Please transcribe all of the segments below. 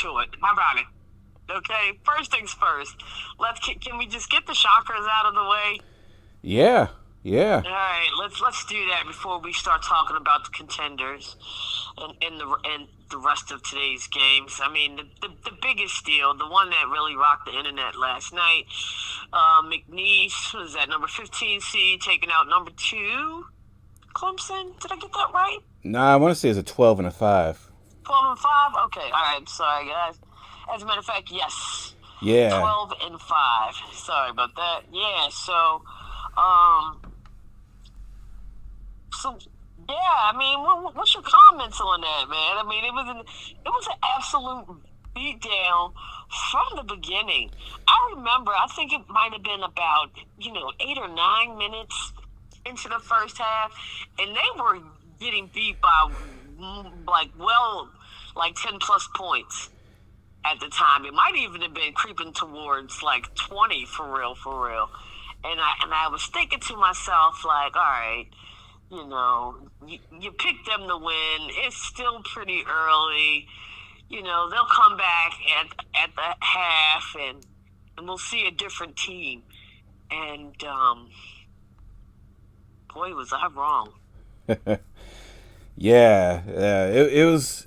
to it. How about it? Okay, first things first. Can we just get the shockers out of the way? Yeah. All right, let's do that before we start talking about the contenders and the rest of today's games. I mean, the biggest deal, the one that really rocked the internet last night. McNeese was at number 15 seed, taking out number 2 Clemson. Did I get that right? Nah, I want to say it's a 12 and a 5. 12 and 5. Okay, all right. Sorry, guys. As a matter of fact, yes. Yeah. 12 and 5. Sorry about that. Yeah. So, yeah, I mean, what's your comments on that, man? I mean, it was an absolute beatdown from the beginning. I remember, I think it might have been about 8 or 9 minutes into the first half, and they were getting beat by like 10 plus points at the time. It might even have been creeping towards like 20 for real. And I was thinking to myself, like, all right. You picked them to win. It's still pretty early. They'll come back at the half, and we'll see a different team. And boy, was I wrong. Yeah, it was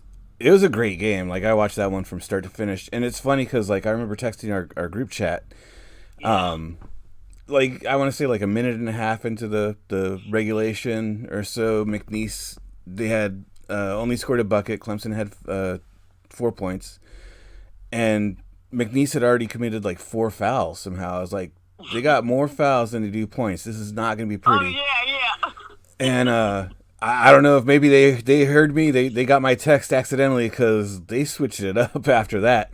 a great game. Like, I watched that one from start to finish, and it's funny because like I remember texting our group chat. Yeah. Like, I want to say like a minute and a half into the regulation or so, McNeese, they had only scored a bucket. Clemson had 4 points. And McNeese had already committed like 4 fouls somehow. I was like, they got more fouls than they do points. This is not going to be pretty. Oh, yeah. And I don't know if maybe they heard me. They got my text accidentally because they switched it up after that.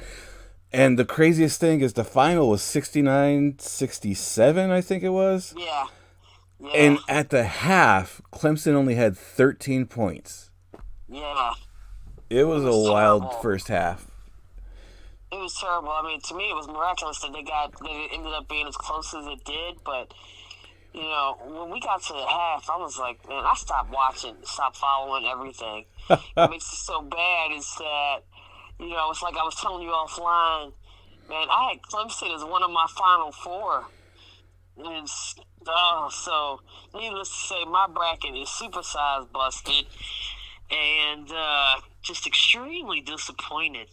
And the craziest thing is the final was 69-67, I think it was. Yeah. And at the half, Clemson only had 13 points. Yeah. It was a wild first half. It was terrible. I mean, to me, it was miraculous that it ended up being as close as it did. But, when we got to the half, I was like, man, I stopped watching, stopped following everything. What makes it so bad is that, it's like I was telling you offline, man, I had Clemson as one of my Final Four. And so needless to say, my bracket is supersized busted and just extremely disappointed.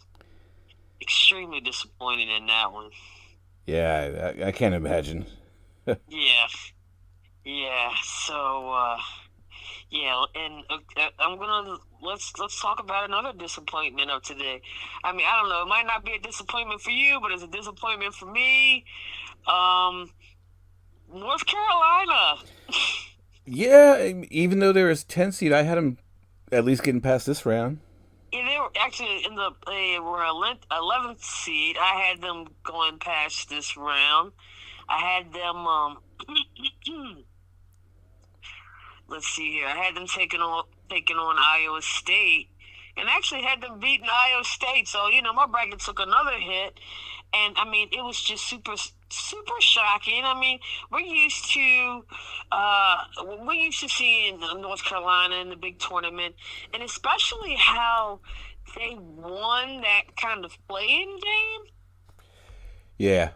Extremely disappointed in that one. Yeah, I can't imagine. Yeah. So, yeah, and let's talk about another disappointment of today. I mean, I don't know. It might not be a disappointment for you, but it's a disappointment for me. North Carolina. Yeah, even though they were 10 seed, I had them at least getting past this round. Yeah, they were actually they were 11th seed. I had them going past this round. I had them. Let's see here. I had them taking on Iowa State, and actually had them beating Iowa State. So my bracket took another hit, and I mean it was just super shocking. I mean we're used to seeing North Carolina in the big tournament, and especially how they won that kind of play-in game. Yeah.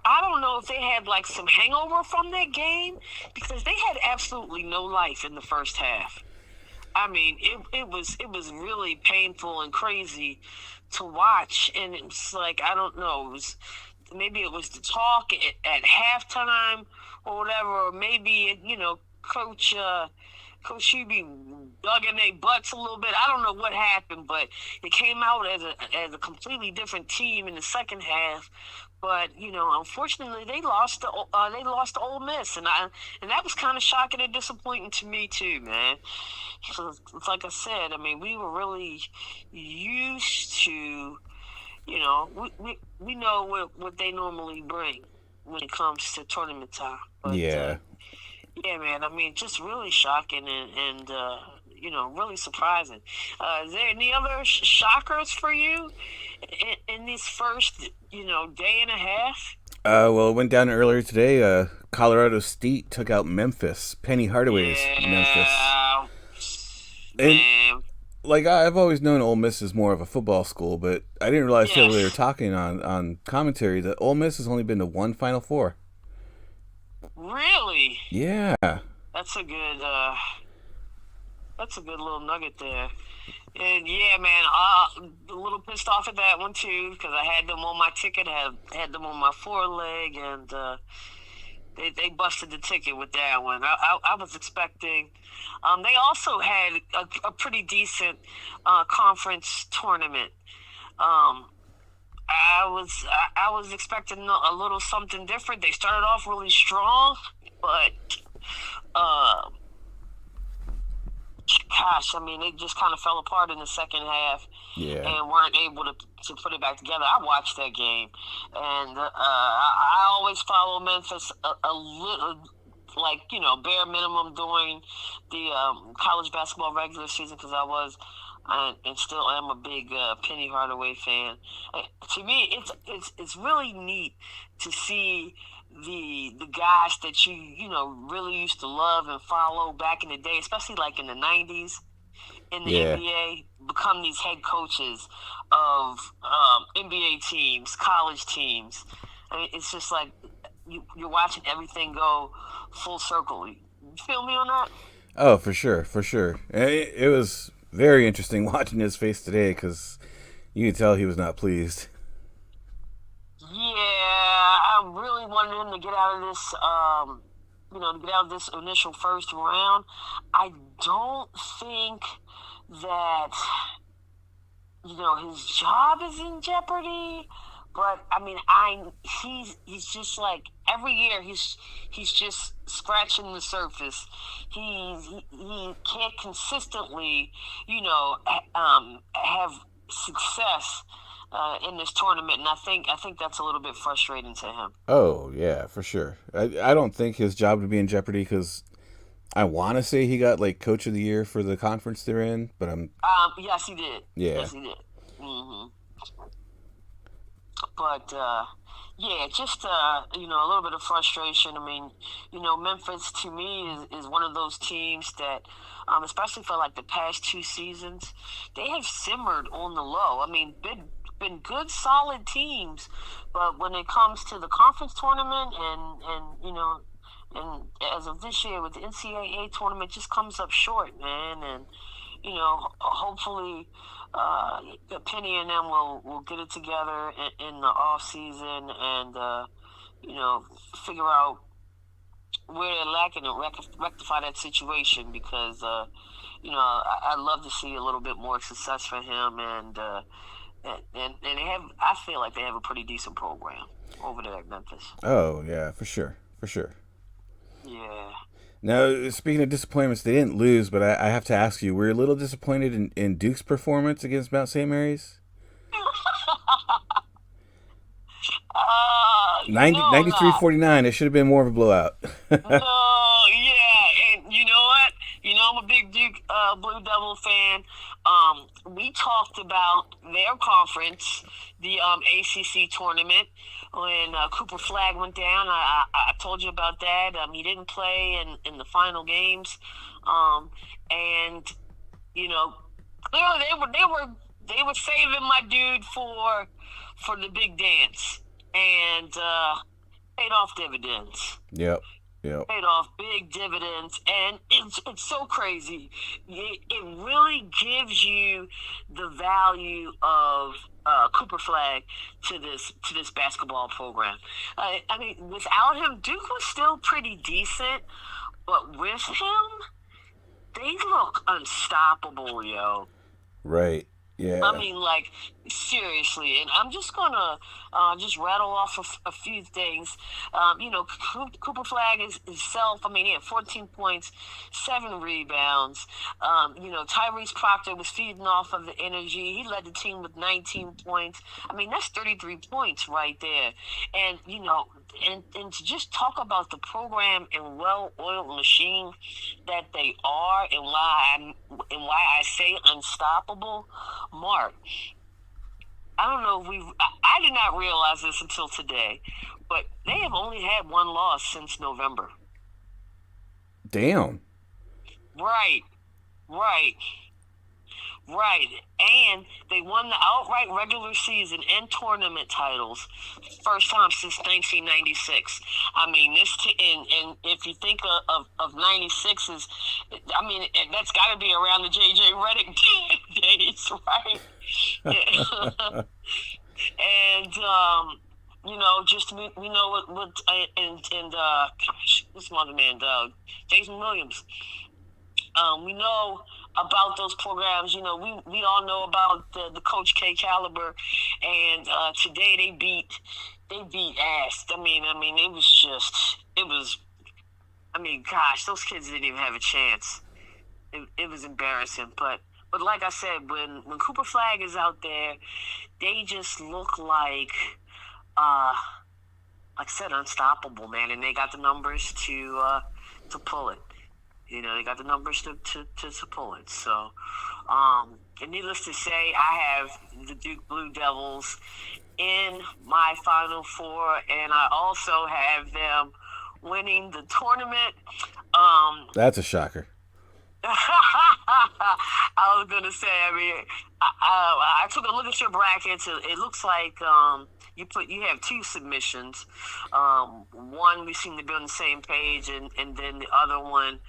I don't know if they had like some hangover from that game because they had absolutely no life in the first half. I mean, it was really painful and crazy to watch, and it's like I don't know. Maybe it was the talk at halftime or whatever, or maybe Coach Hubie dug in their butts a little bit. I don't know what happened, but it came out as a completely different team in the second half. But unfortunately, they lost to Ole Miss, and that was kind of shocking and disappointing to me too, man. So it's like I said. I mean, we were really used to, we know what they normally bring when it comes to tournament time. But, yeah. Yeah, man. I mean, just really shocking and really surprising. Is there any other shockers for you in this first, day and a half? Well, it went down earlier today. Colorado State took out Memphis. Penny Hardaway's Memphis. Man. like I've always known Ole Miss is more of a football school, but I didn't realize till they were Yes. talking on commentary that Ole Miss has only been to one Final Four. Really? Yeah, That's a good. That's a good little nugget there. And yeah, man, a little pissed off at that one too because I had them on my ticket, had them on my foreleg, and they busted the ticket with that one. I was expecting. They also had a pretty decent conference tournament. Um, I was expecting a little something different. They started off really strong, but uh, gosh, I mean, it just kind of fell apart in the second half yeah, and weren't able to put it back together. I watched that game, and I always follow Memphis a little, like, bare minimum during the college basketball regular season because I was. And still am a big Penny Hardaway fan. To me, it's really neat to see the guys that you really used to love and follow back in the day, especially like in the '90s in the yeah. NBA, become these head coaches of NBA teams, college teams. I mean, it's just like you're watching everything go full circle. You feel me on that? Oh, for sure, for sure. It was very interesting watching his face today because you could tell he was not pleased. Yeah, I really wanted him to get out of this, to get out of this initial first round. I don't think that, his job is in jeopardy. But I mean, he's just like every year he's just scratching the surface. He can't consistently, have success in this tournament, and I think that's a little bit frustrating to him. Oh yeah, for sure. I don't think his job would be in jeopardy because I want to say he got like Coach of the Year for the conference they're in, but I'm Yes, he did. yeah. Yes, he did. hmm But yeah, just a little bit of frustration. I mean, Memphis to me is one of those teams that, especially for like the past two seasons, they have simmered on the low. I mean, been good, solid teams, but when it comes to the conference tournament and as of this year with the NCAA tournament, just comes up short, man. And hopefully, Penny and them will get it together in the off season and figure out where they're lacking and rectify that situation because I'd love to see a little bit more success for him and they have. I feel like they have a pretty decent program over there at Memphis. Oh yeah, for sure, for sure. Yeah. Now, speaking of disappointments, they didn't lose, but I have to ask you: were you a little disappointed in Duke's performance against Mount St. Mary's? No, 93-49. It should have been more of a blowout. no, yeah, and you know what? I'm a big Duke Blue Devil fan. We talked about their conference, the ACC tournament, when Cooper Flag went down. I told you about that. He didn't play in the final games, and clearly they were saving my dude for the big dance, and paid off dividends. Yep. Yep. Paid off big dividends, and it's so crazy. It really gives you the value of Cooper Flag to this basketball program. I mean, without him, Duke was still pretty decent, but with him, they look unstoppable, yo. Right. Yeah. I mean, like, seriously, and I'm just gonna just rattle off a few things. Cooper Flag is himself. I mean, he had 14 points, 7 rebounds. Tyrese Proctor was feeding off of the energy. He led the team with 19 points. I mean, that's 33 points right there. And and to just talk about the program and well-oiled machine that they are, and why I say unstoppable. Mark, I don't know if I did not realize this until today, but they have only had one loss since November. Damn. Right. Right, and they won the outright regular season and tournament titles, first time since 1996. I mean, and if you think of 96 is, I mean, that's got to be around the JJ Redick days, right? Yeah. And just we know what gosh, this mother man, Jason Williams. We know about those programs. We all know about the Coach K caliber, and today they beat ass. I mean, it was. I mean, gosh, those kids didn't even have a chance. It was embarrassing, but like I said, when Cooper Flag is out there, they just look like I said, unstoppable, man, and they got the numbers to pull it. They got the numbers to pull it. So, and needless to say, I have the Duke Blue Devils in my Final Four, and I also have them winning the tournament. That's a shocker. I was gonna say, I mean, I took a look at your brackets. It looks like you have two submissions. One, we seem to be on the same page, and then the other one,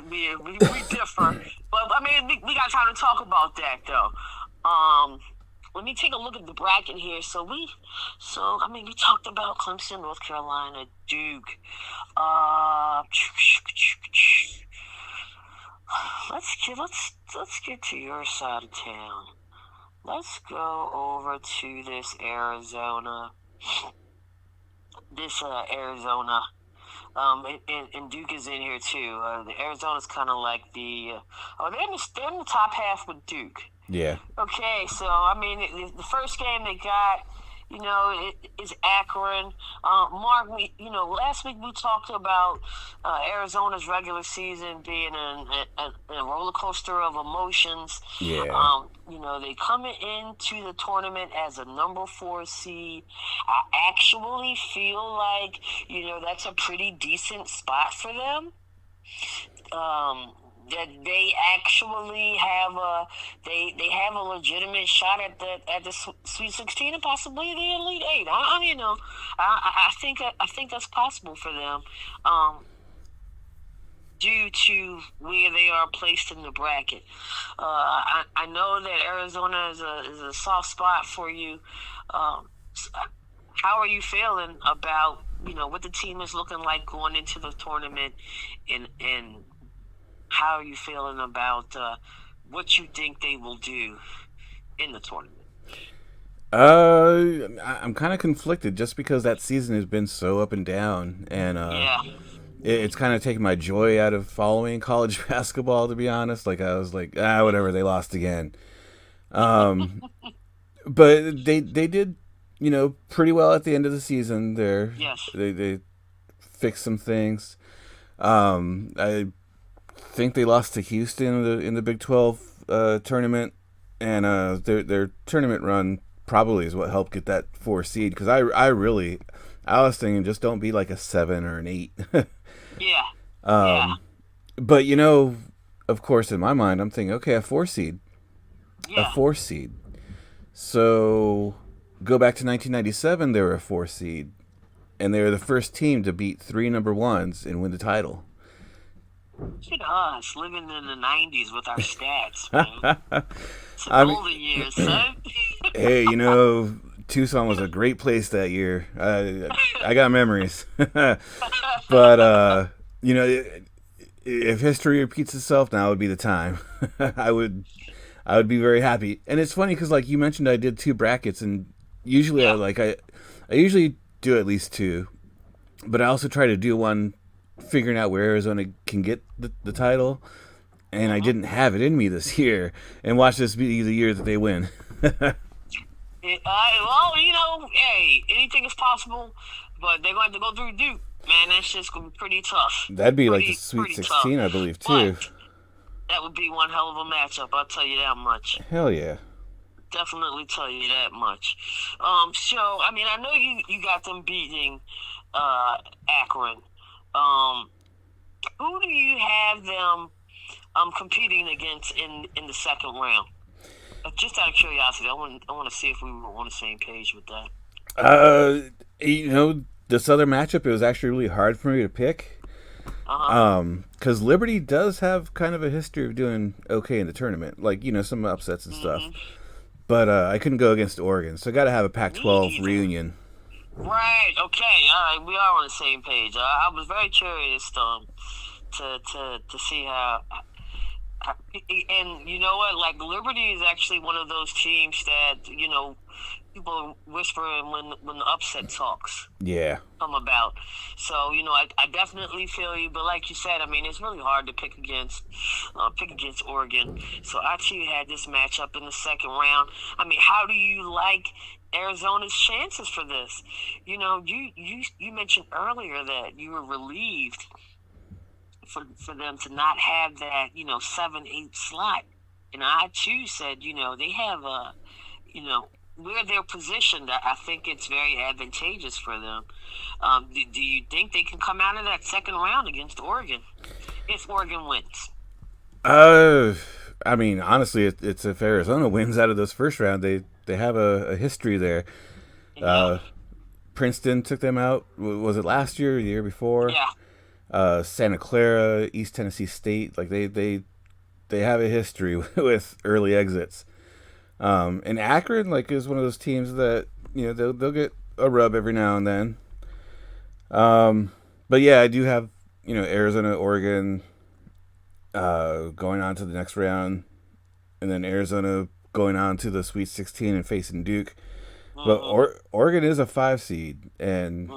we differ. But I mean, we got time to talk about that though. Let me take a look at the bracket here. We talked about Clemson, North Carolina, Duke. Let's get to your side of town. Let's go over to this Arizona. And Duke is in here too. The Arizona's kind of like they're in the top half with Duke. Yeah. Okay, so I mean, the first game they got, is Akron. Mark, last week we talked about Arizona's regular season being a roller coaster of emotions. Yeah. They coming into the tournament as a number 4 seed. I actually feel like, that's a pretty decent spot for them. That they actually have a legitimate shot at the Sweet 16 and possibly the Elite 8. I think that's possible for them, due to where they are placed in the bracket. I know that Arizona is a soft spot for you. How are you feeling about what the team is looking like going into the tournament, and how are you feeling about what you think they will do in the tournament? I'm kind of conflicted just because that season has been so up and down, and it's kind of taken my joy out of following college basketball, to be honest. Like, I was like, whatever, they lost again. But they did, pretty well at the end of the season there. Yes. They fixed some things. I think they lost to Houston in the Big 12 tournament, and their tournament run probably is what helped get that 4 seed, because I was thinking just don't be like a 7 or an 8. Yeah. But of course, in my mind, I'm thinking, okay, a 4 seed. Yeah. A 4 seed. So go back to 1997, they were a 4 seed, and they were the first team to beat 3 number 1s and win the title. Look at us living in the 90s with our stats, man. Some golden years, son. Hey, Tucson was a great place that year. I got memories. But, if history repeats itself, now would be the time. I would be very happy. And it's funny because, like you mentioned, I did 2 brackets, and usually I usually do at least 2, but I also try to do one figuring out where Arizona can get the title, and I didn't have it in me this year. And watch this be the year that they win. Hey, anything is possible, but they're going to go through Duke, man. That's just going to be pretty tough. That'd be like the Sweet 16, tough. I believe, too. But that would be one hell of a matchup, I'll tell you that much. Hell yeah. Definitely tell you that much. So, I mean, I know you got them beating Akron. Who do you have them competing against in the second round? Just out of curiosity, I want to see if we were on the same page with that. This other matchup, it was actually really hard for me to pick. Because Liberty does have kind of a history of doing okay in the tournament, like some upsets and stuff. But I couldn't go against Oregon, so I got to have a Pac-12 reunion. Right. Okay. All right. We are on the same page. I was very curious to see how. And you know what? Like, Liberty is actually one of those teams that people whispering when the upset talks come about. So I definitely feel you. But like you said, I mean, it's really hard to pick against Oregon. So I actually had this matchup in the second round. I mean, how do you like Arizona's chances for this? You mentioned earlier that you were relieved for them to not have that 7-8 slot, and I too said they have where they're positioned. I think it's very advantageous for them. Do you think they can come out of that second round against Oregon if Oregon wins? I mean, honestly, it's if Arizona wins out of this first round, they have a history there. Princeton took them out. Was it last year or the year before? Yeah. Santa Clara, East Tennessee State, like they have a history with early exits. And Akron, like, is one of those teams that they'll get a rub every now and then. But yeah, I do have Arizona, Oregon going on to the next round, and then Arizona going on to the Sweet 16 and facing Duke. But Oregon is a 5 seed, and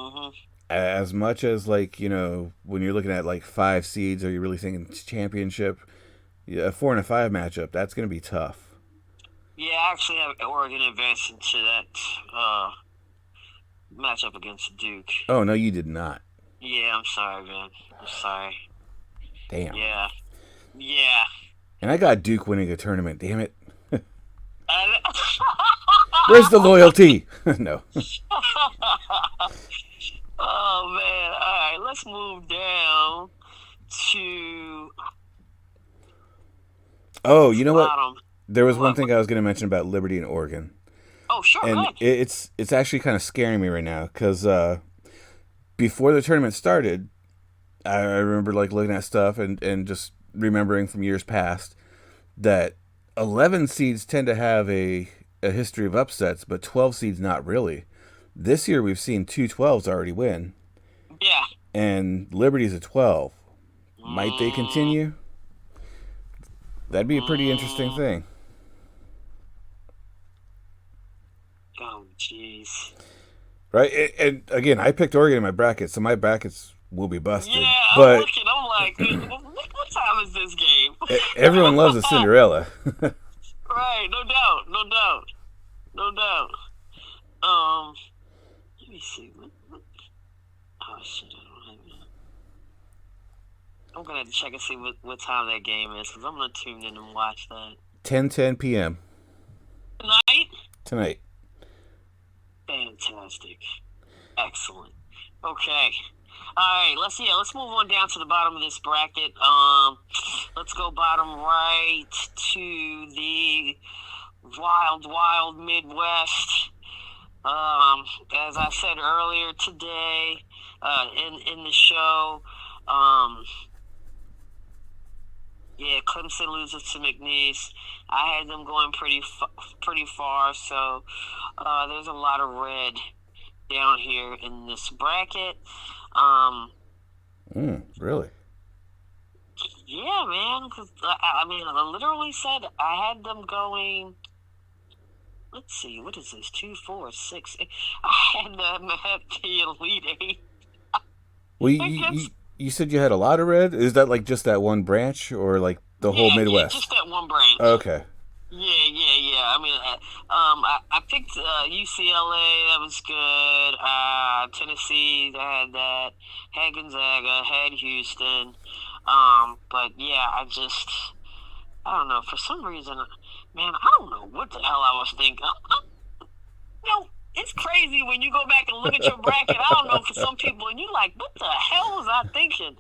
as much as when you're looking at like 5 seeds, are you really thinking championship? Yeah, a 4 and a 5 matchup, that's going to be tough. Yeah, I actually have Oregon advancing to that matchup against Duke. Oh, no, you did not. Yeah, I'm sorry, man. I'm sorry. Damn. Yeah. And I got Duke winning a tournament, damn it. Where's the loyalty? No. Oh, man. All right, let's move down to... Oh, you know what? There was one thing I was going to mention about Liberty and Oregon. Oh, sure. And it's actually kind of scaring me right now because before the tournament started, I remember like looking at stuff and just remembering from years past that 11 seeds tend to have a history of upsets, but 12 seeds not really. This year we've seen 2 12s already win. Yeah. And Liberty's a 12. Might they continue? That'd be a pretty interesting thing. Oh, jeez. Right? And again, I picked Oregon in my bracket, so my brackets will be busted. Yeah, but I'm like, what time is this game? Everyone loves a Cinderella. Right, no doubt. Let me see. Oh, shit, I don't have it. I'm going to have to check and see what time that game is, because I'm going to tune in and watch that. 10 p.m. Tonight. Fantastic. Excellent. Okay. All right, let's move on down to the bottom of this bracket. Let's go bottom right to the wild Midwest. As I said earlier today, in the show, Clemson loses to McNeese. I had them going pretty far, so there's a lot of red down here in this bracket. Really? Yeah, man. Cause, I literally said I had them going. Let's see, what is this? 2, 4, 6. I had them at the Elite Eight. Well, you said you had a lot of red. Is that like just that one branch, or like the whole Midwest? Yeah, just that one branch. Okay. Yeah. I mean, I picked UCLA. That was good. Tennessee, I had that. Had Gonzaga. Had Houston. But yeah, I don't know. For some reason, man, I don't know what the hell I was thinking. it's crazy when you go back and look at your bracket. I don't know, for some people, and you're like, what the hell was I thinking?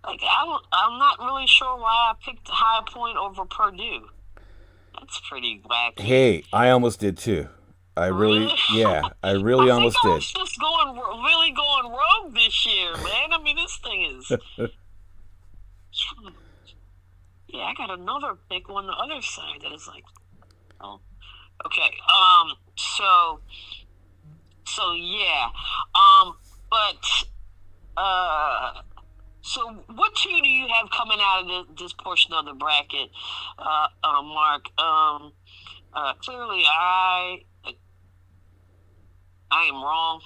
Like, I'm not really sure why I picked High Point over Purdue. That's pretty wacky. Hey, I almost did too. I really, yeah, I really almost I did. was just really going rogue this year, man. I mean, this thing is. Yeah, I got another pick on the other side that is like, oh, okay. So yeah. So what two do you have coming out of this portion of the bracket, Mark? Clearly, I am wrong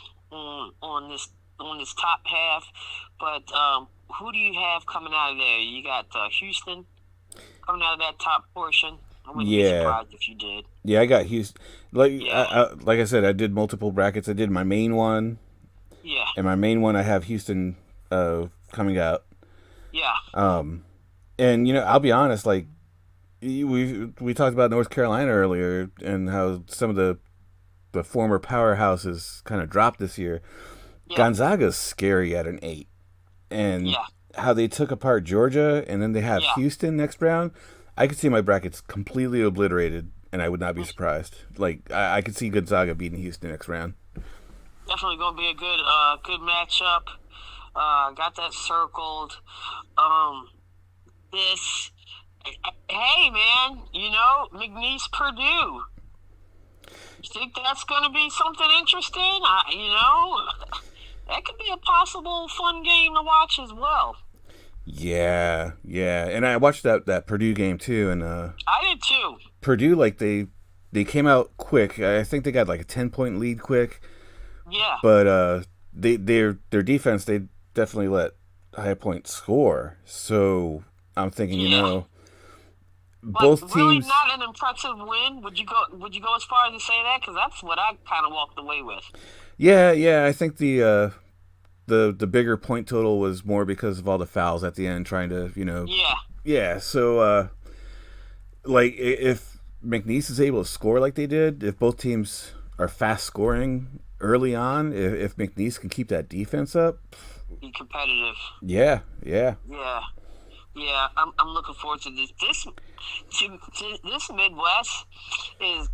on this top half, but who do you have coming out of there? You got Houston coming out of that top portion. I wouldn't be surprised if you did. Yeah, I got Houston. Like I said, I did multiple brackets. I did my main one. Yeah. And my main one, I have Houston coming out. Yeah. And I'll be honest, like we talked about North Carolina earlier and how some of the former powerhouses kind of dropped this year. Yeah. Gonzaga's scary at an 8. And how they took apart Georgia and then they have Houston next round, I could see my brackets completely obliterated and I would not be surprised. Like I could see Gonzaga beating Houston next round. Definitely going to be a good matchup. Got that circled. Hey man, McNeese Purdue. You think that's going to be something interesting? That could be a possible fun game to watch as well. Yeah, and I watched that Purdue game too, and I did too. Purdue, like they came out quick. I think they got like a 10-point lead quick. Yeah. But their defense, they definitely let High Point score. So I'm thinking, both teams. Really not an impressive win. Would you go as far as to say that? Because that's what I kind of walked away with. Yeah. I think the bigger point total was more because of all the fouls at the end, trying to Yeah. Yeah. So like if McNeese is able to score like they did, if both teams are fast scoring early on, if McNeese can keep that defense up, be competitive. Yeah. I'm looking forward to this. This Midwest is,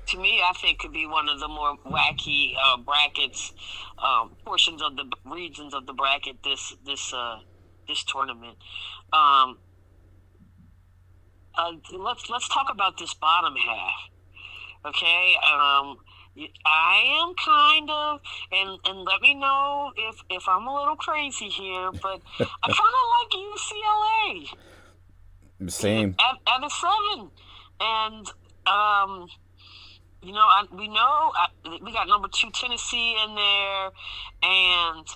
to me, I think could be one of the more wacky brackets, portions of the regions of the bracket. This tournament. Let's talk about this bottom half. Okay. I am kind of, and let me know if I'm a little crazy here, but I kind of like UCLA. Same. At a 7, and we got number 2 Tennessee in there, and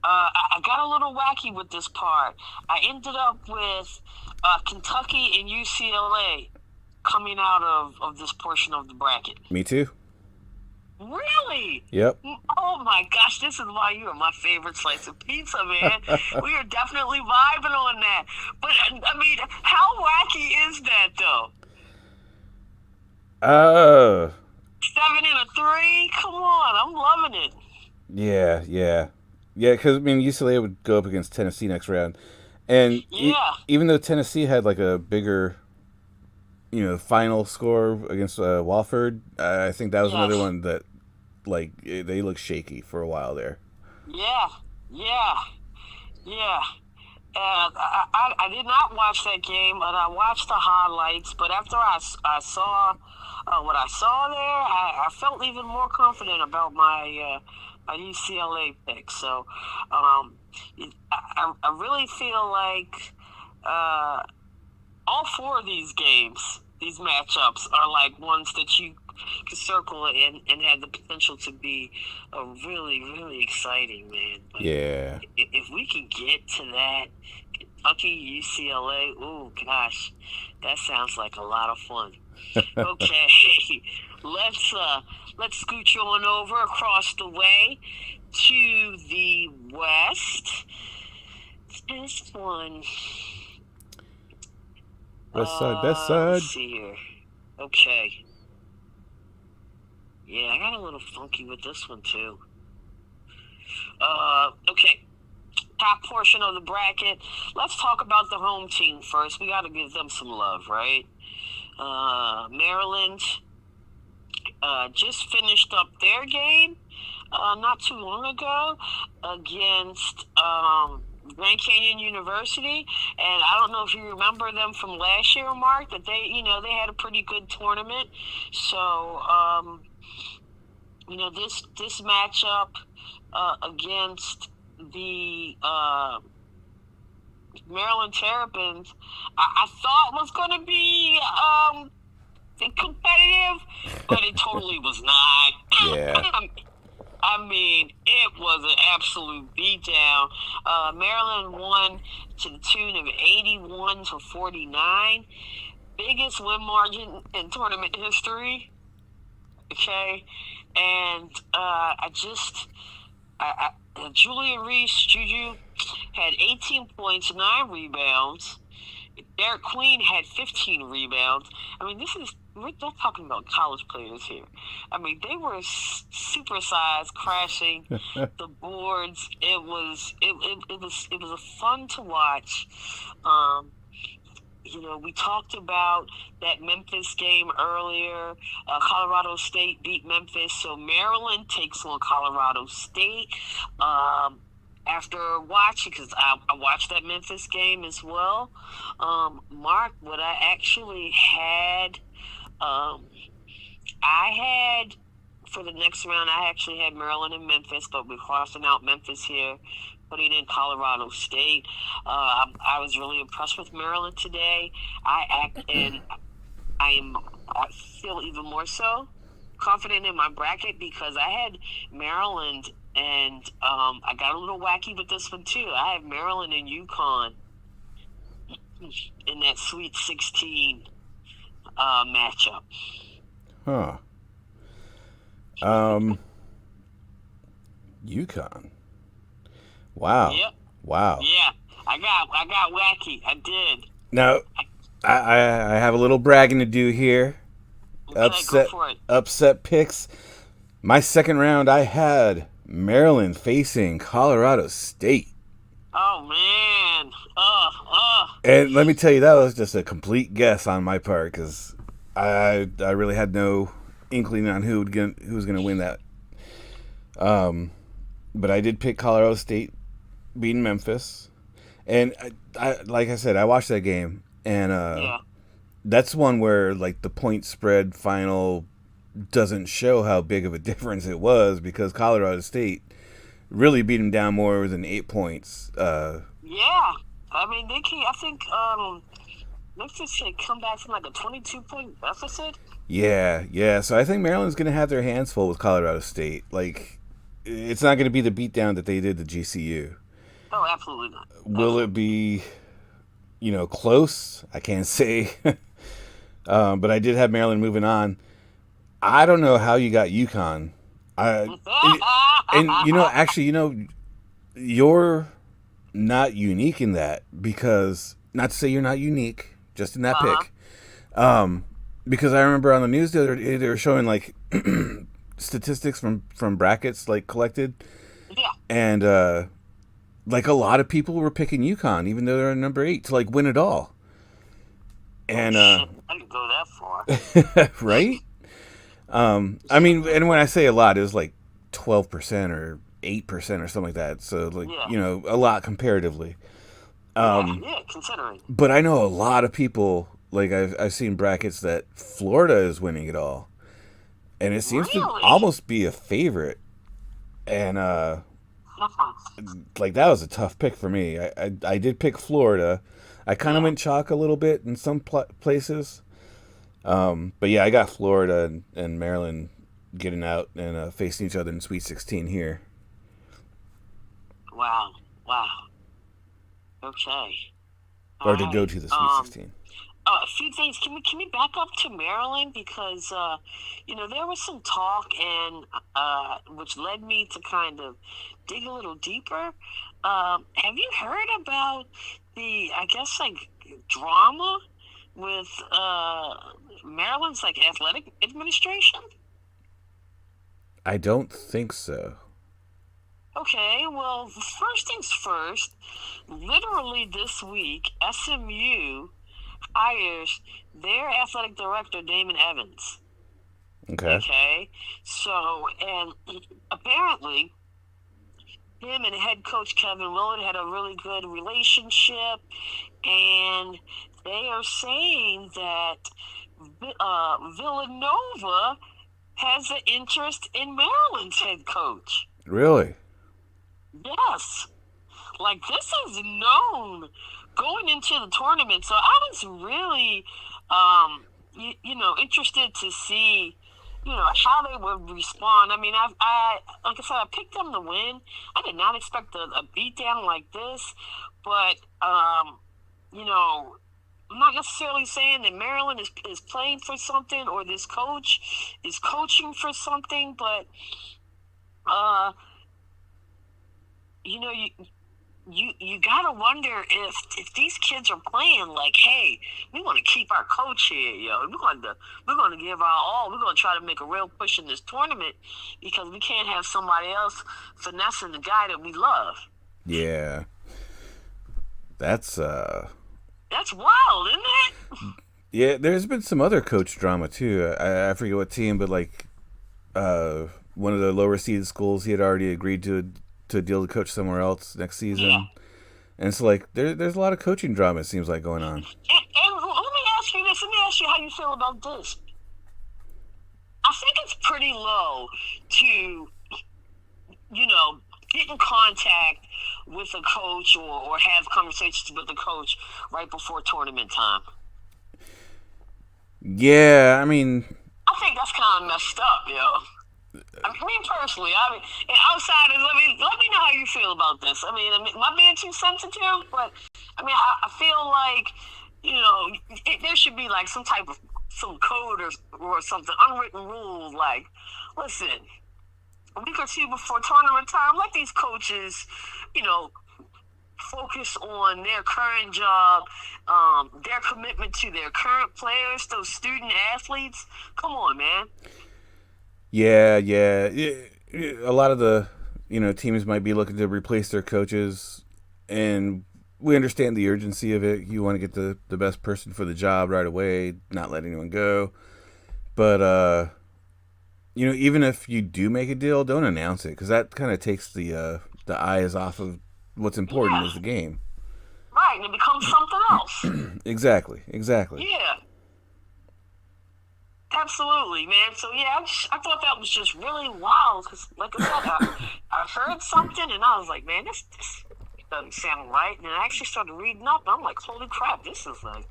I got a little wacky with this part. I ended up with Kentucky and UCLA coming out of this portion of the bracket. Me too. Really? Yep. Oh my gosh, this is why you are my favorite slice of pizza, man. We are definitely vibing on that. But I mean, how wacky is that though? 7 and a 3? Come on, I'm loving it. Yeah. Because UCLA would go up against Tennessee next round, and even though Tennessee had like a bigger, final score against Wofford, I think that was another one that, like, they looked shaky for a while there. Yeah. I did not watch that game, but I watched the highlights. But after I saw what I saw there, I felt even more confident about my UCLA pick. So I really feel like all 4 of these games, these matchups, are like ones that you can circle and have the potential to be really, really exciting, man. But yeah. If we can get to that, Kentucky, UCLA, oh gosh, that sounds like a lot of fun. Okay, let's scooch on over across the way to the West. This one. West side, best side. Let's see here. Okay. Yeah, I got a little funky with this one too. Okay. Top portion of the bracket. Let's talk about the home team first. We got to give them some love, right? Maryland just finished up their game not too long ago against Grand Canyon University, and I don't know if you remember them from last year, Mark. That they had a pretty good tournament. So this matchup against the Maryland Terrapins, I thought was going to be competitive, but it totally was Yeah. not. I mean, it was an absolute beatdown. Maryland won to the tune of 81-49, biggest win margin in tournament history. Okay, and Julia Reese, Juju, had 18 points, 9 rebounds. Derek Queen had 15 rebounds. I mean, we're not talking about college players here. I mean, they were supersized, crashing the boards. It was a fun to watch. We talked about that Memphis game earlier. Colorado State beat Memphis, so Maryland takes on Colorado State. After watching, because I watched that Memphis game as well, Mark, what I actually had, for the next round, I actually had Maryland and Memphis, but we're crossing out Memphis here, putting in Colorado State. I was really impressed with Maryland today. I feel even more so confident in my bracket because I had Maryland, and I got a little wacky with this one too. I have Maryland and UConn in that Sweet 16 matchup. Huh. UConn. Wow. Yep. Wow. Yeah, I got wacky. I did. Now, I have a little bragging to do here. Okay, go for it. Upset picks. My second round, I had Maryland facing Colorado State. Oh man. And let me tell you, that was just a complete guess on my part because I really had no inkling on who was going to win that. But I did pick Colorado State beating Memphis, and I like I said, I watched that game, and Yeah. that's one where like the point spread final doesn't show how big of a difference it was because Colorado State really beat them down more than 8 points. Yeah. I mean, they can. I think Memphis can come back from like a 22-point deficit. Yeah. So I think Maryland's going to have their hands full with Colorado State. Like, it's not going to be the beatdown that they did to GCU. Oh, absolutely not. Will it be, close? I can't say. But I did have Maryland moving on. I don't know how you got UConn. Actually, you're not unique in that because, not to say you're not unique, just in that pick. Because I remember on the news the other day they were showing like statistics from brackets like collected, Yeah. and like a lot of people were picking UConn even though they're number 8 to like win it all. And I didn't go that far. right? I mean, and when I say a lot, it was like 12% or 8% or something like that. So like Yeah. a lot comparatively. Yeah, considering. But I know a lot of people. Like I've seen brackets that Florida is winning it all, and it seems to Really? almost be a favorite. And like that was a tough pick for me. I did pick Florida. I kind of went chalk a little bit in some places. But yeah, I got Florida and Maryland getting out and facing each other in Sweet 16 here. Wow. Okay. Or to go to the Sweet 16. A few things. Can we back up to Maryland because there was some talk and which led me to kind of dig a little deeper. Have you heard about the drama with Maryland's athletic administration? I don't think so. Okay, well, first things first, literally this week, SMU hires their athletic director, Damon Evans. Okay. Okay, so, and apparently, him and head coach Kevin Willard had a really good relationship, and they are saying that Villanova has an interest in Maryland's head coach. Really? Yes. Like, this is known going into the tournament. So I was really, interested to see, how they would respond. I mean, like I said, I picked them to win. I did not expect a beatdown like this, but, I'm not necessarily saying that Maryland is playing for something or this coach is coaching for something, but, you gotta wonder if these kids are playing like, hey, we want to keep our coach here, yo. We're going to give our all. We're going to try to make a real push in this tournament because we can't have somebody else finessing the guy that we love. Yeah. That's wild, isn't it? Yeah, there's been some other coach drama too. I forget what team, but like one of the lower seeded schools, he had already agreed to a deal to coach somewhere else next season. Yeah. And it's like there's a lot of coaching drama, it seems like, going on. And let me ask you this. Let me ask you how you feel about this. I think it's pretty low to, get in contact with a coach or have conversations with the coach right before tournament time. Yeah, I mean, I think that's kind of messed up, yo. I mean, personally, and outsiders, let me know how you feel about this. I mean, am I being too sensitive? But I mean, I feel like there should be like some code or something, unwritten rule. Like, listen, a week or two before tournament time, let these coaches, focus on their current job, their commitment to their current players, those student athletes. Come on, man. Yeah. A lot of the teams might be looking to replace their coaches, and we understand the urgency of it. You want to get the best person for the job right away, not let anyone go. But even if you do make a deal, don't announce it, because that kind of takes the eyes off of what's important is the game. Right, and it becomes something else. Exactly. Yeah. Absolutely, man. So, yeah, I thought that was just really wild, because, like I said, I heard something, and I was like, man, this doesn't sound right. And I actually started reading up, and I'm like, holy crap, this is, like,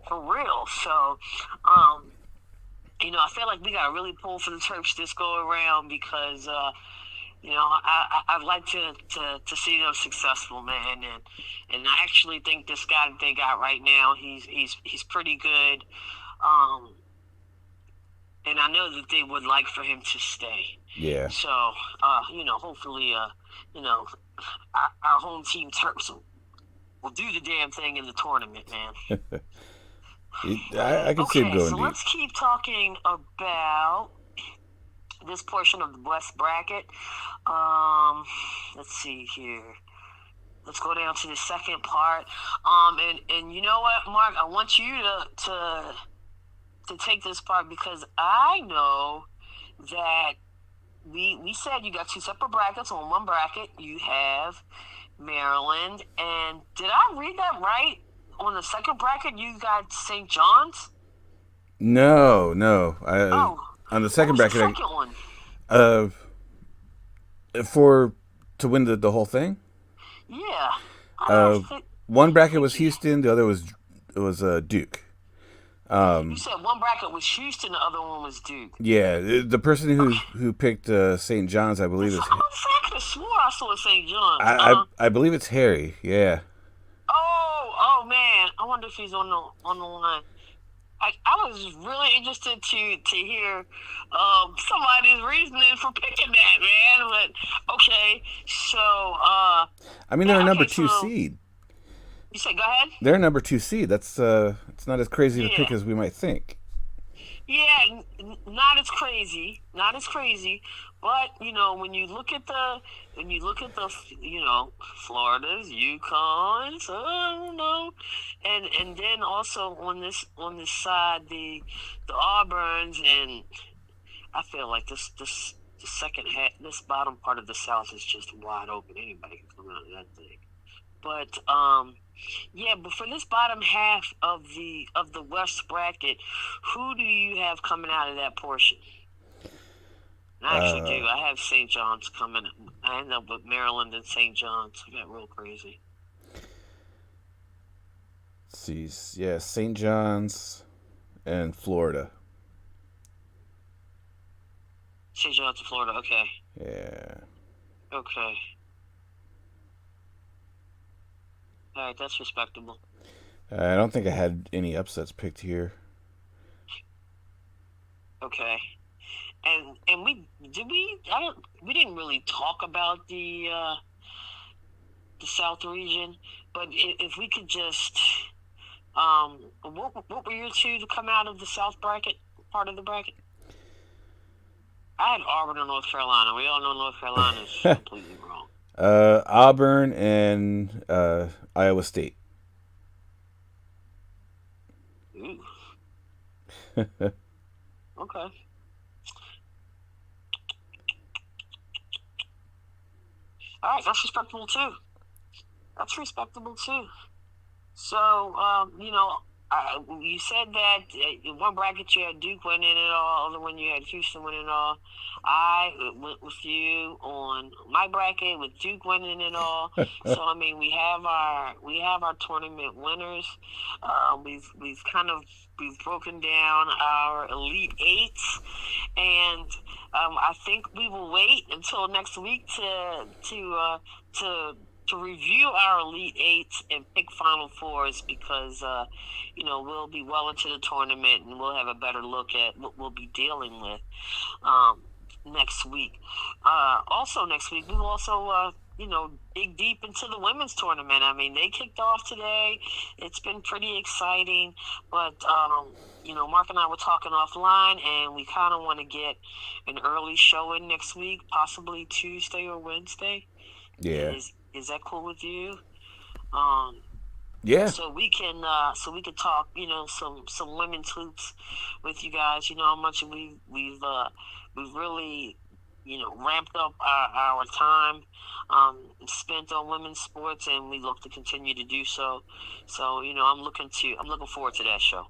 for real. So, I feel like we got to really pull for the Terps this go around, because, I'd like to see them successful, man. And I actually think this guy that they got right now, he's pretty good. And I know that they would like for him to stay. Yeah. So, hopefully, our home team Terps will do the damn thing in the tournament, man. I can see him going deep. Let's keep talking about this portion of the West bracket. Let's see here. Let's go down to the second part. And you know what, Mark? I want you to take this part, because I know that we said you got two separate brackets. On one bracket, you have Maryland. And did I read that right? On the second bracket, you got St. John's? No. On the second bracket, the second one? To win the whole thing? Yeah. One bracket was Houston, the other was Duke. You said one bracket was Houston, the other one was Duke. Yeah, the person who picked St. John's, I believe, is. I could have swore I saw St. John's. I believe it's Harry. Yeah. Oh man! I wonder if he's on the line. I was really interested to hear somebody's reasoning for picking that, man. But okay, so I mean, they're a number 2 seed. You said, go ahead. They're a number 2 seed. That's it's not as crazy to pick as we might think. Yeah, not as crazy, But when you look at the Florida's, UConn's, I don't know, and then also on this side the Auburns, and I feel like this the second half, this bottom part of the South is just wide open. Anybody can come out of that thing. But yeah, but for this bottom half of the West bracket, who do you have coming out of that portion? I actually do. I have St. John's coming. I end up with Maryland and St. John's. I got real crazy. Let's see. Yeah, St. John's and Florida. St. John's, Florida. Okay. Yeah. Okay. All right, that's respectable. I don't think I had any upsets picked here. Okay. And we didn't really talk about the South region, but if we could just what were your two to come out of the South bracket part of the bracket? I had Auburn or North Carolina. We all know North Carolina is completely wrong. Auburn and Iowa State. Ooh. Okay. All right, that's respectable too. That's respectable too. So, you said that in one bracket you had Duke winning it all, other one you had Houston winning it all. I went with you on my bracket with Duke winning it all. So I mean, we have our tournament winners. We've broken down our Elite Eights, and I think we will wait until next week to review our Elite Eights and pick Final Fours because, we'll be well into the tournament and we'll have a better look at what we'll be dealing with next week. Also next week, we will also, dig deep into the women's tournament. I mean, they kicked off today. It's been pretty exciting, but, Mark and I were talking offline, and we kind of want to get an early show in next week, possibly Tuesday or Wednesday. Yeah. Is that cool with you? Yeah. So we can talk, some women's hoops with you guys. You know how much we've really, ramped up our time spent on women's sports, and we look to continue to do so. So I'm looking forward to that show.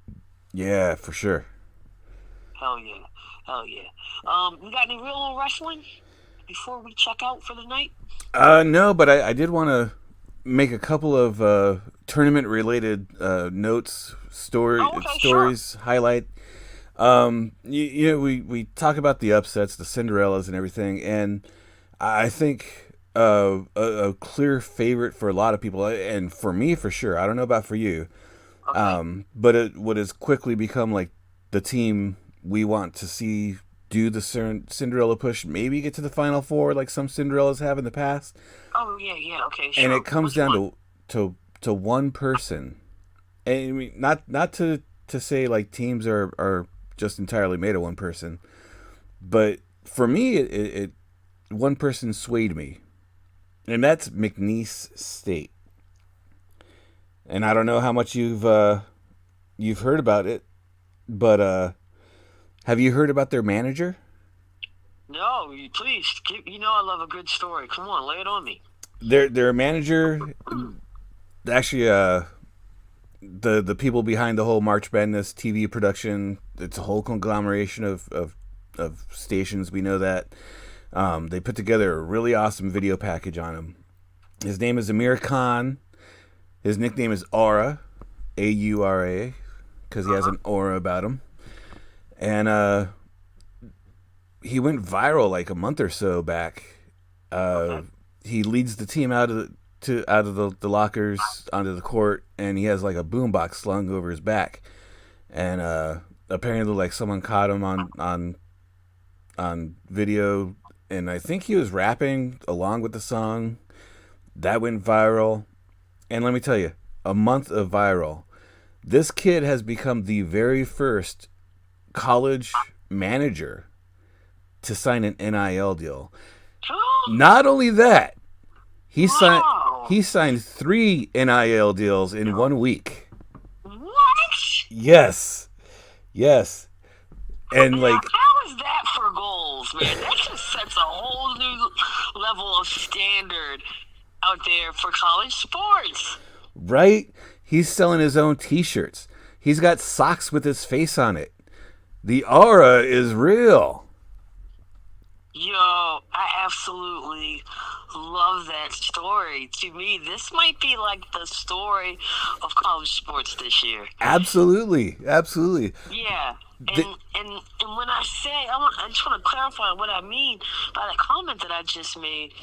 Yeah, for sure. Hell yeah. We got any real wrestling before we check out for the night? No, but I did want to make a couple of tournament-related notes, stories, Sure. highlight. We talk about the upsets, the Cinderellas, and everything, and I think a clear favorite for a lot of people, and for me for sure. I don't know about for you, Okay. but what has quickly become like the team we want to see do the Cinderella push, maybe get to the Final Four like some Cinderellas have in the past. Oh yeah. Okay, And sure. it comes Which down one? to one person. And I mean, not to say like teams are just entirely made of one person, but for me, it one person swayed me, and that's McNeese State. And I don't know how much you've heard about it, but have you heard about their manager? No, please. I love a good story. Come on, lay it on me. Their manager, actually, the people behind the whole March Madness TV production. It's a whole conglomeration of stations. We know that. They put together a really awesome video package on him. His name is Amir Khan. His nickname is Aura, Aura, because he has an aura about him. And he went viral like a month or so back. Okay. He leads the team out of the lockers onto the court, and he has like a boombox slung over his back. And apparently, like someone caught him on video, and I think he was rapping along with the song. That went viral, and let me tell you, a month of viral. This kid has become the very first college manager to sign an NIL deal. Oh, Not only that, wow. he signed 3 NIL deals in 1 week. What? Yes. Yes. And Now, like, how is that for goals, man? That just sets a whole new level of standard out there for college sports. right? He's selling his own t-shirts. He's got socks with his face on it. The aura is real. Yo, I absolutely love that story. To me, this might be like the story of college sports this year. Absolutely. Absolutely. Yeah. And when I say, I just want to clarify what I mean by that comment that I just made.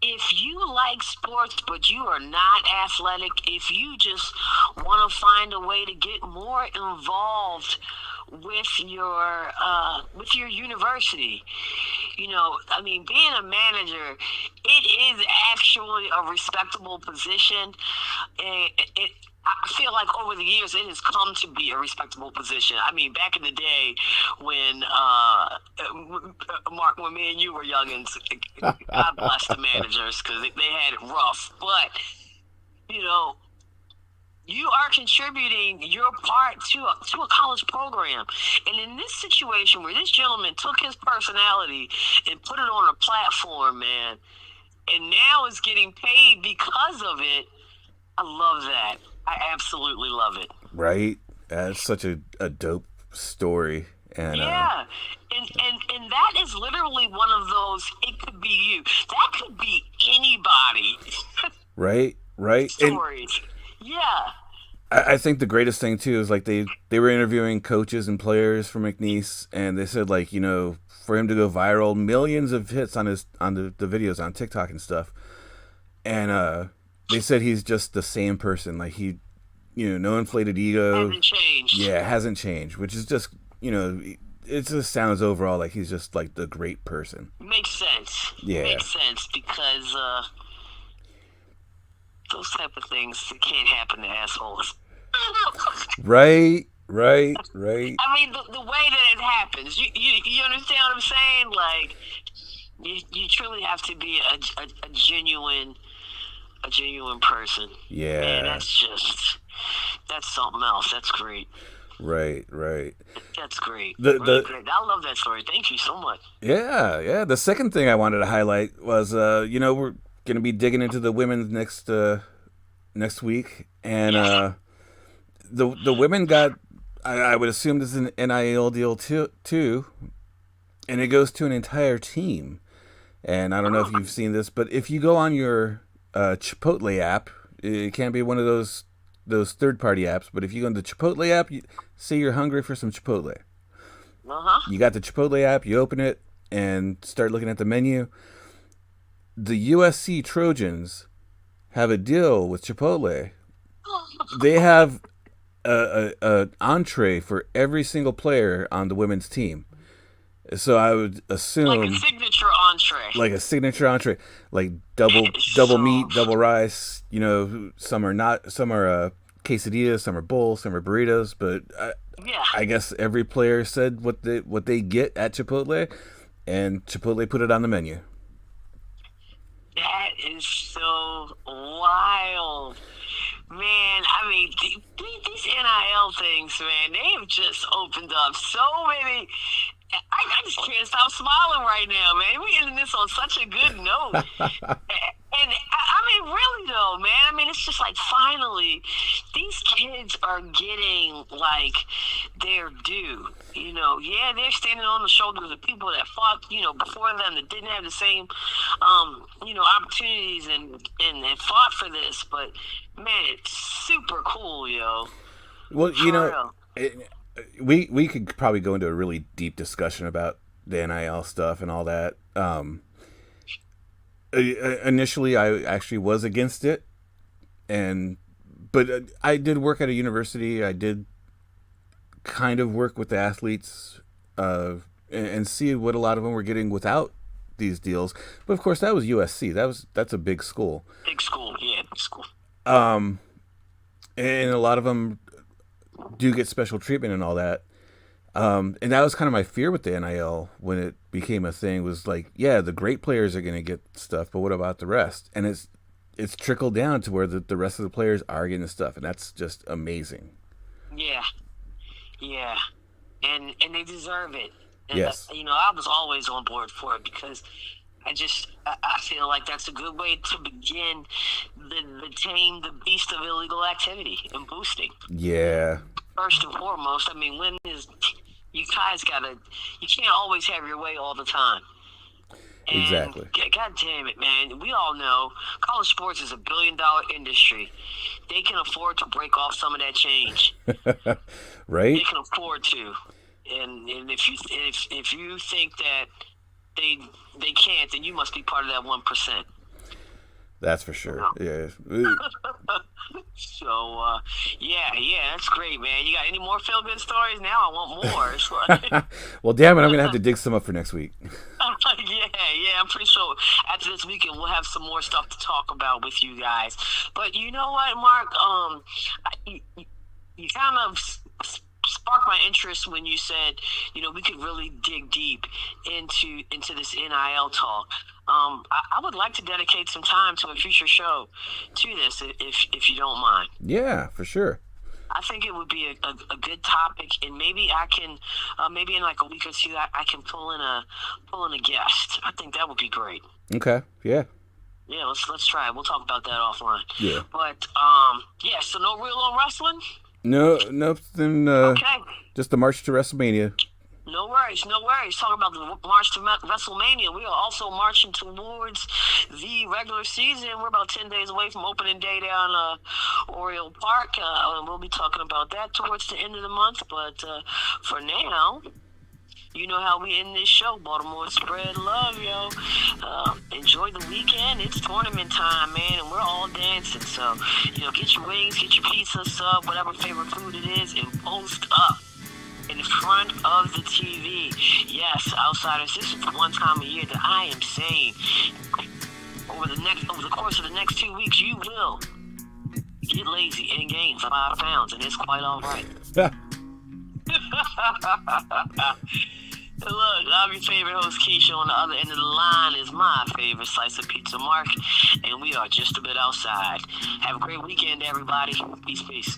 If you like sports but you are not athletic, if you just want to find a way to get more involved with your university, I mean, being a manager, it is actually a respectable position. I feel like over the years it has come to be a respectable position. I mean, back in the day when Mark, when me and you were youngins, God bless the managers because they had it rough. But you are contributing your part to a college program, and in this situation where this gentleman took his personality and put it on a platform, man, and now is getting paid because of it. I love that. I absolutely love it. Right? That's such a dope story. And yeah. And that is literally one of those, it could be you. That could be anybody. Right. Stories. And yeah. I think the greatest thing too is like they were interviewing coaches and players for McNeese, and they said like, for him to go viral, millions of hits on the videos on TikTok and stuff. And they said he's just the same person. Like he, no inflated ego. Hasn't changed. Yeah, hasn't changed, which is just, it just sounds overall like he's just like the great person. Makes sense. Yeah. Makes sense because those type of things can't happen to assholes. Right. I mean, the way that it happens, you understand what I'm saying? Like, you truly have to be a genuine person. Yeah. Man, that's something else. That's great. Right. That's great. Really great. I love that story. Thank you so much. Yeah. The second thing I wanted to highlight was, we're going to be digging into the women's next week, and the women got, I would assume this is an NIL deal too, and it goes to an entire team. And I don't know if you've seen this, but if you go on your Chipotle app, it can't be one of those third-party apps, but if you go on the Chipotle app, say you're hungry for some Chipotle. You got the Chipotle app, you open it, and start looking at the menu. The USC Trojans have a deal with Chipotle. They have a entree for every single player on the women's team. So I would assume like a signature entree, like double meat, double rice. Some are quesadillas, some are bowls, some are burritos. But I guess every player said what they get at Chipotle, and Chipotle put it on the menu. That is so wild. Man, I mean, these NIL things, man, they have just opened up so many. I just can't stop smiling right now, man. We're ending this on such a good note. And I mean, really though, man, I mean, it's just like finally these kids are getting like their due. Yeah, they're standing on the shoulders of people that fought, before them that didn't have the same, opportunities and fought for this. But man, it's super cool, yo. Well, we could probably go into a really deep discussion about the NIL stuff and all that. Initially, I actually was against it, but I did work at a university. I did kind of work with the athletes and see what a lot of them were getting without these deals. But of course, that was USC. That's a big school. Big school. And a lot of them do get special treatment and all that. And that was kind of my fear with the NIL when it became a thing, was like, yeah, the great players are going to get stuff, but what about the rest? And it's trickled down to where the rest of the players are getting stuff, and that's just amazing. Yeah, yeah, and they deserve it. And Yes. I was always on board for it because I feel like that's a good way to begin the tame the beast of illegal activity and boosting. Yeah. First and foremost, I mean, you can't always have your way all the time. And Exactly. God damn it, man. We all know college sports is $1 billion industry. They can afford to break off some of that change. Right? They can afford to. And if you think that they can't, then you must be part of that 1%. That's for sure. No. Yeah. So, yeah, that's great, man. You got any more feel-good stories? Now I want more. It's like, Well, damn it, I'm going to have to dig some up for next week. yeah, I'm pretty sure after this weekend we'll have some more stuff to talk about with you guys. But you know what, Mark? You kind of sparked my interest when you said, we could really dig deep into this NIL talk. I would like to dedicate some time to a future show to this, if you don't mind. Yeah, for sure. I think it would be a good topic, and maybe I can, maybe in like a week or two, I can pull in a guest. I think that would be great. Okay. Yeah. Yeah, let's try it. We'll talk about that offline. Yeah. But yeah, so no real on wrestling. No, nothing. Okay. Just the march to WrestleMania. No worries. Talking about the march to WrestleMania, we are also marching towards the regular season. We're about 10 days away from opening day down Oriole Park, and we'll be talking about that towards the end of the month. But for now, you know how we end this show. Baltimore, spread love, yo. Enjoy the weekend. It's tournament time, man, and we're all dancing. So, get your wings, get your pizza, sub, whatever favorite food it is, and post up in front of the TV. Yes, outsiders, this is the one time a year that I am saying over the course of the next 2 weeks, you will get lazy and gain 5 pounds, and it's quite all right. Look, I'm your favorite host, Keisha. On the other end of the line is my favorite slice of pizza, Mark, and we are just a bit outside. Have a great weekend, everybody. Peace.